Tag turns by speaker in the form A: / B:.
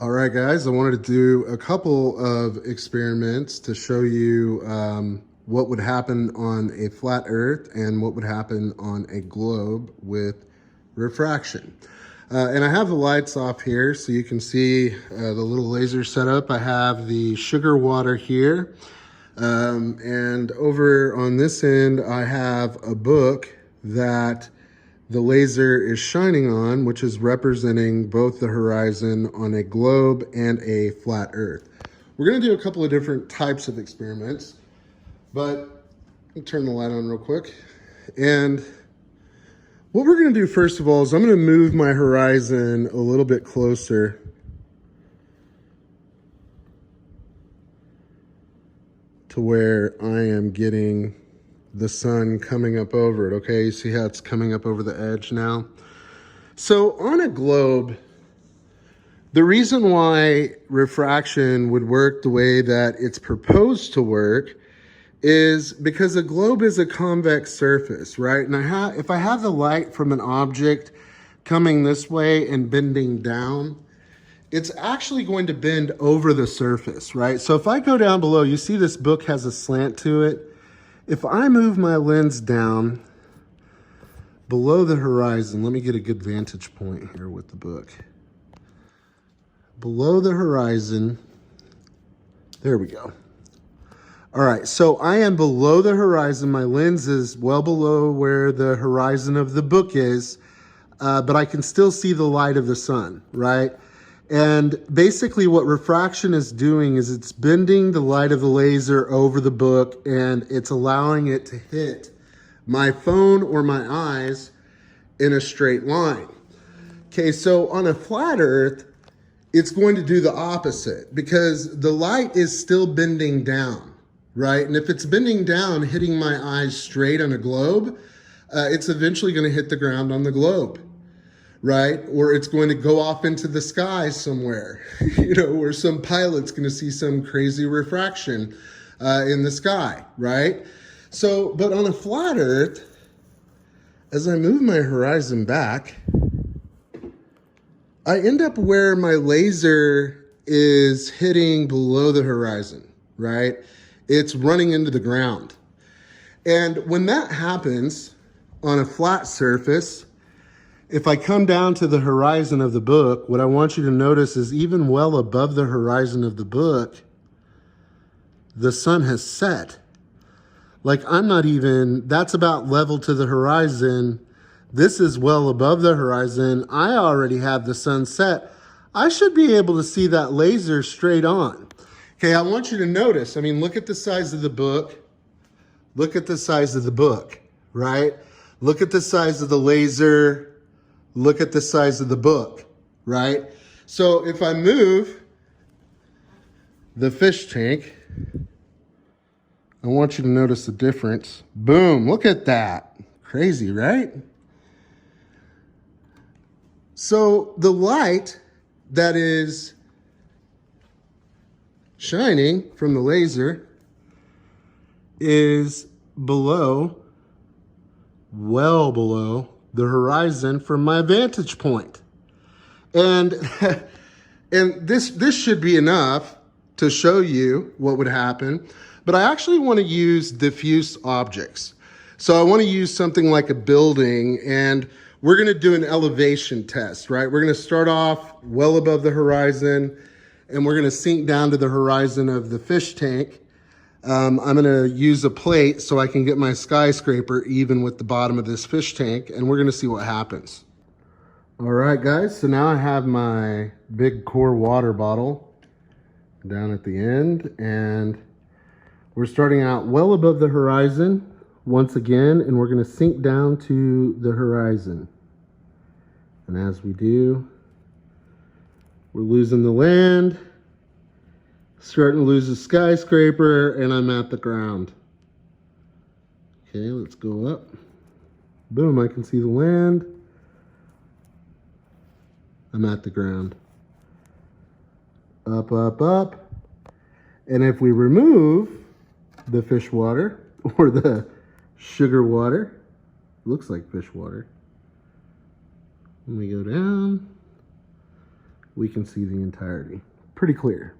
A: All right, guys, I wanted to do a couple of experiments to show you what would happen on a flat Earth and what would happen on a globe with refraction. And I have the lights off here so you can see the little laser setup. I have the sugar water here. And over on this end, I have a book that the laser is shining on, which is representing both the horizon on a globe and a flat Earth. We're going to do a couple of different types of experiments, but let me turn the light on real quick. And what we're going to do first of all is I'm going to move my horizon a little bit closer to where I am getting the sun coming up over it. Okay, you see how it's coming up over the edge now? So on a globe, the reason why refraction would work the way that it's proposed to work is because a globe is a convex surface, right? And if I have the light from an object coming this way and bending down, it's actually going to bend over the surface, right? So if I go down below, you see this book has a slant to it. If I move my lens down below the horizon, let me get a good vantage point here with the book. Below the horizon, there we go. All right, so I am below the horizon. My lens is well below where the horizon of the book is, but I can still see the light of the sun, right? And basically what refraction is doing is it's bending the light of the laser over the book and it's allowing it to hit my phone or my eyes in a straight line. Okay, so on a flat Earth, it's going to do the opposite because the light is still bending down, right? And if it's bending down, hitting my eyes straight on a globe, it's eventually going to hit the ground on the globe, right? Or it's going to go off into the sky somewhere, where some pilot's going to see some crazy refraction in the sky, right? So, but on a flat Earth, as I move my horizon back, I end up where my laser is hitting below the horizon, right? It's running into the ground. And when that happens on a flat surface, if I come down to the horizon of the book, what I want you to notice is even well above the horizon of the book, the sun has set. Like that's about level to the horizon. This is well above the horizon. I already have the sun set. I should be able to see that laser straight on. Okay, I want you to notice, look at the size of the book. Look at the size of the book, right? Look at the size of the laser. Look at the size of the book, right? So if I move the fish tank, I want you to notice the difference. Boom, look at that. Crazy, right? So the light that is shining from the laser is below, well below the horizon from my vantage point. And, and this should be enough to show you what would happen, but I actually want to use diffuse objects. So I want to use something like a building, and we're going to do an elevation test, right? We're going to start off well above the horizon, and we're going to sink down to the horizon of the fish tank. I'm going to use a plate so I can get my skyscraper even with the bottom of this fish tank, and we're going to see what happens. All right, guys, so now I have my big core water bottle down at the end, and we're starting out well above the horizon once again, and we're going to sink down to the horizon. And as we do, we're losing the land, starting to lose the skyscraper, and I'm at the ground. Okay, let's go up. Boom, I can see the land. I'm at the ground. Up, up, up. And if we remove the fish water, or the sugar water, looks like fish water, and we go down, we can see the entirety. Pretty clear.